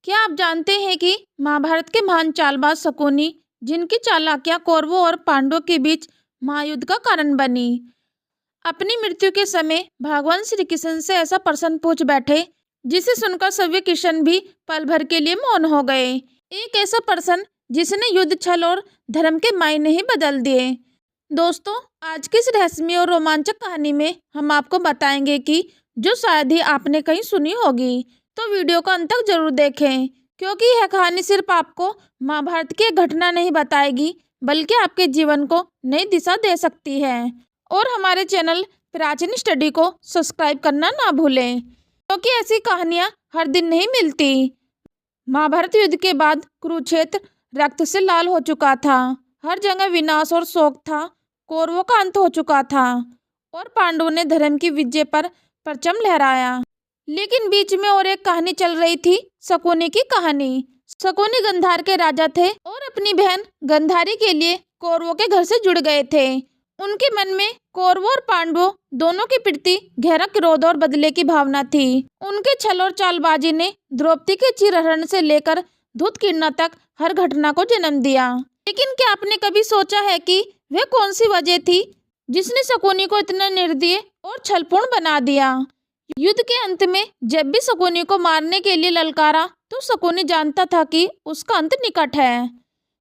क्या आप जानते हैं कि महाभारत के महान चालबाज शकुनी, जिनकी चालाकियां कौरवों और पांडवों के बीच महायुद्ध का कारण बनी, अपनी मृत्यु के समय भगवान श्री कृष्ण से ऐसा प्रश्न पूछ बैठे जिसे सुनकर सभी कृष्ण भी पल भर के लिए मौन हो गए। एक ऐसा प्रश्न जिसने युद्ध, छल और धर्म के मायने ही बदल दिए। दोस्तों, आज की इस रहस्यमय और रोमांचक कहानी में हम आपको बताएंगे कि जो शायद ही आपने कहीं सुनी होगी, तो वीडियो को अंत तक जरूर देखें, क्योंकि यह कहानी सिर्फ आपको महाभारत की एक घटना नहीं बताएगी, बल्कि आपके जीवन को नई दिशा दे सकती है। और हमारे चैनल प्राचीन स्टडी को सब्सक्राइब करना ना भूलें, क्योंकि ऐसी कहानियां हर दिन नहीं मिलती। महाभारत युद्ध के बाद कुरुक्षेत्र रक्त से लाल हो चुका था। हर जगह विनाश और शोक था। कौरवों का अंत हो चुका था और पांडवों ने धर्म की विजय पर परचम लहराया। लेकिन बीच में और एक कहानी चल रही थी, शकुनी की कहानी। शकुनी गंधार के राजा थे और अपनी बहन गंधारी के लिए कौरवों के घर से जुड़ गए थे। उनके मन में कौरवों और पांडवों दोनों के प्रति गहरा क्रोध और बदले की भावना थी। उनके छल और चालबाजी ने द्रौपदी के चीरहरण से लेकर धूतकीर्णा तक हर घटना को जन्म दिया। लेकिन क्या आपने कभी सोचा है कि वह कौन सी वजह थी जिसने शकुनी को इतना निर्दयी और छलपूर्ण बना दिया? युद्ध के अंत में जब भी शकुनी को मारने के लिए ललकारा, तो शकुनी जानता था कि उसका अंत निकट है।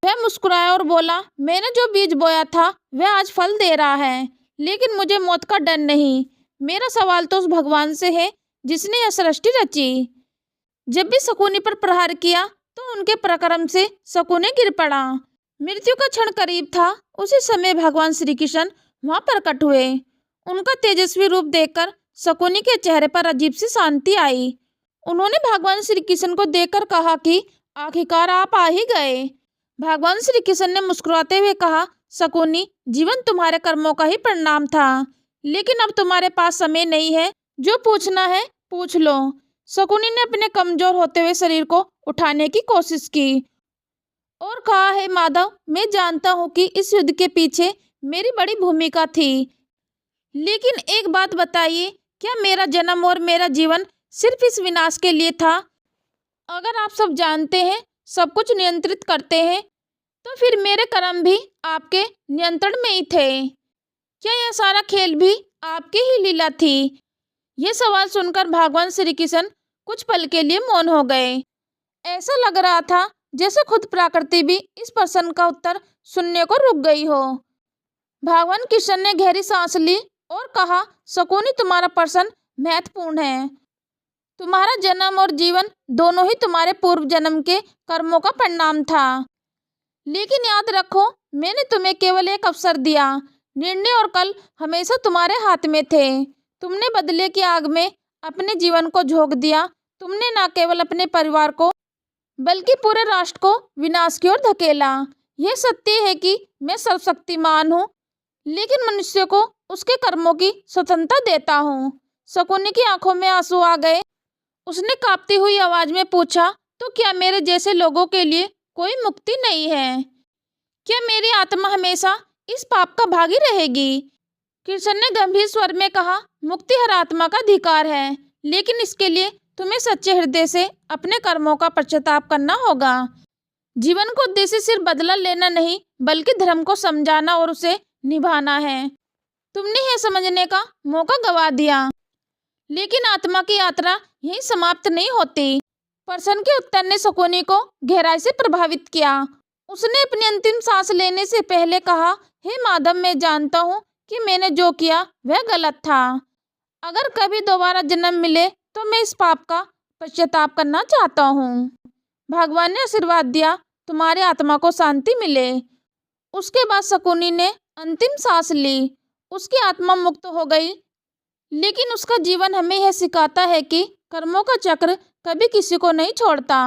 वह मुस्कुराया और बोला, मैंने जो बीज बोया था वह आज फल दे रहा है, लेकिन मुझे मौत का डर नहीं। मेरा सवाल तो उस भगवान से है जिसने यह सृष्टि रची। जब भी शकुनी पर प्रहार किया तो उनके पराक्रम से शकुनी गिर पड़ा। मृत्यु का क्षण करीब था। उसी समय भगवान श्री कृष्ण वहां प्रकट हुए। उनका तेजस्वी रूप देखकर शकुनी के चेहरे पर अजीब सी शांति आई। उन्होंने भगवान श्री कृष्ण को देखकर कहा कि आखिरकार आप आ ही गए। भगवान श्री कृष्ण ने मुस्कुराते हुए कहा, शकुनी, जीवन तुम्हारे कर्मों का ही परिणाम था, लेकिन अब तुम्हारे पास समय नहीं है। जो पूछना है पूछ लो। शकुनी ने अपने कमजोर होते हुए शरीर को उठाने की कोशिश की और कहा, है माधव, मैं जानता हूँ कि इस युद्ध के पीछे मेरी बड़ी भूमिका थी, लेकिन एक बात बताइए, क्या मेरा जन्म और मेरा जीवन सिर्फ इस विनाश के लिए था? अगर आप सब जानते हैं, सब कुछ नियंत्रित करते हैं, तो फिर मेरे कर्म भी आपके नियंत्रण में ही थे। क्या यह सारा खेल भी आपकी ही लीला थी? यह सवाल सुनकर भगवान श्री कृष्ण कुछ पल के लिए मौन हो गए। ऐसा लग रहा था जैसे खुद प्रकृति भी इस प्रश्न का उत्तर सुनने को रुक गई हो। भगवान कृष्ण ने गहरी सांस ली और कहा, शकुनी, तुम्हारा प्रश्न महत्वपूर्ण है। तुम्हारा जन्म और जीवन दोनों ही तुम्हारे पूर्व जन्म के कर्मों का परिणाम था। लेकिन याद रखो, मैंने तुम्हें केवल एक अवसर दिया। निर्णय और कल हमेशा तुम्हारे हाथ में थे। तुमने बदले की आग में अपने जीवन को झोंक दिया। तुमने न केवल अपने परिवार को बल्कि पूरे राष्ट्र को विनाश की ओर धकेला। यह सत्य है कि मैं सर्वशक्तिमान हूँ, लेकिन मनुष्य को उसके कर्मों की स्वतंत्रता देता हूँ। शकुनी की आंखों में आंसू आ गए। उसने कांपती हुई आवाज में पूछा, तो क्या मेरे जैसे लोगों के लिए कोई मुक्ति नहीं है? क्या मेरी आत्मा हमेशा इस पाप का भागी रहेगी? कृष्ण ने गंभीर स्वर में कहा, मुक्ति हर आत्मा का अधिकार है, लेकिन इसके लिए तुम्हें सच्चे हृदय से अपने कर्मों का पश्चाताप करना होगा। जीवन को उद्देश्य सिर्फ बदला लेना नहीं, बल्कि धर्म को समझाना और उसे निभाना है। तुमने यह समझने का मौका गंवा दिया, लेकिन आत्मा की यात्रा यहीं समाप्त नहीं होती। प्रश्न के उत्तर ने शकुनी को गहराई से प्रभावित किया। उसने अपनी अंतिम सांस लेने से पहले कहा, हे माधव, मैं जानता हूँ कि मैंने जो किया वह गलत था। अगर कभी दोबारा जन्म मिले तो मैं इस पाप का पश्चाताप करना चाहता हूँ। भगवान ने आशीर्वाद दिया, तुम्हारी आत्मा को शांति मिले। उसके बाद शकुनी ने अंतिम सांस ली। उसकी आत्मा मुक्त हो गई, लेकिन उसका जीवन हमें यह सिखाता है कि कर्मों का चक्र कभी किसी को नहीं छोड़ता।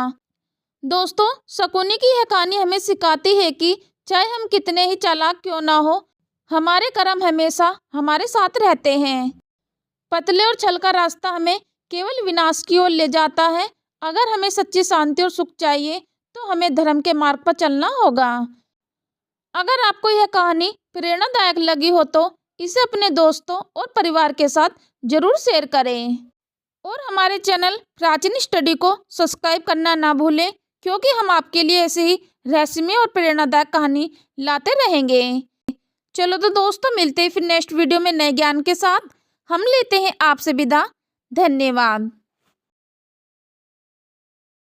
दोस्तों, शकुनी की यह कहानी हमें सिखाती है कि चाहे हम कितने ही चालाक क्यों ना हो, हमारे कर्म हमेशा हमारे साथ रहते हैं। पतले और छल का रास्ता हमें केवल विनाश की ओर ले जाता है। अगर हमें सच्ची शांति और सुख चाहिए, तो हमें धर्म के मार्ग पर चलना होगा। अगर आपको यह कहानी प्रेरणादायक लगी हो तो इसे अपने दोस्तों और परिवार के साथ जरूर शेयर करें। और हमारे चैनल प्राचीन स्टडी को सब्सक्राइब करना ना भूलें, क्योंकि हम आपके लिए ऐसे ही रहस्यमय और प्रेरणादायक कहानी लाते रहेंगे। चलो तो दोस्तों, मिलते हैं फिर नेक्स्ट वीडियो में नए ज्ञान के साथ। हम लेते हैं आपसे विदा। धन्यवाद।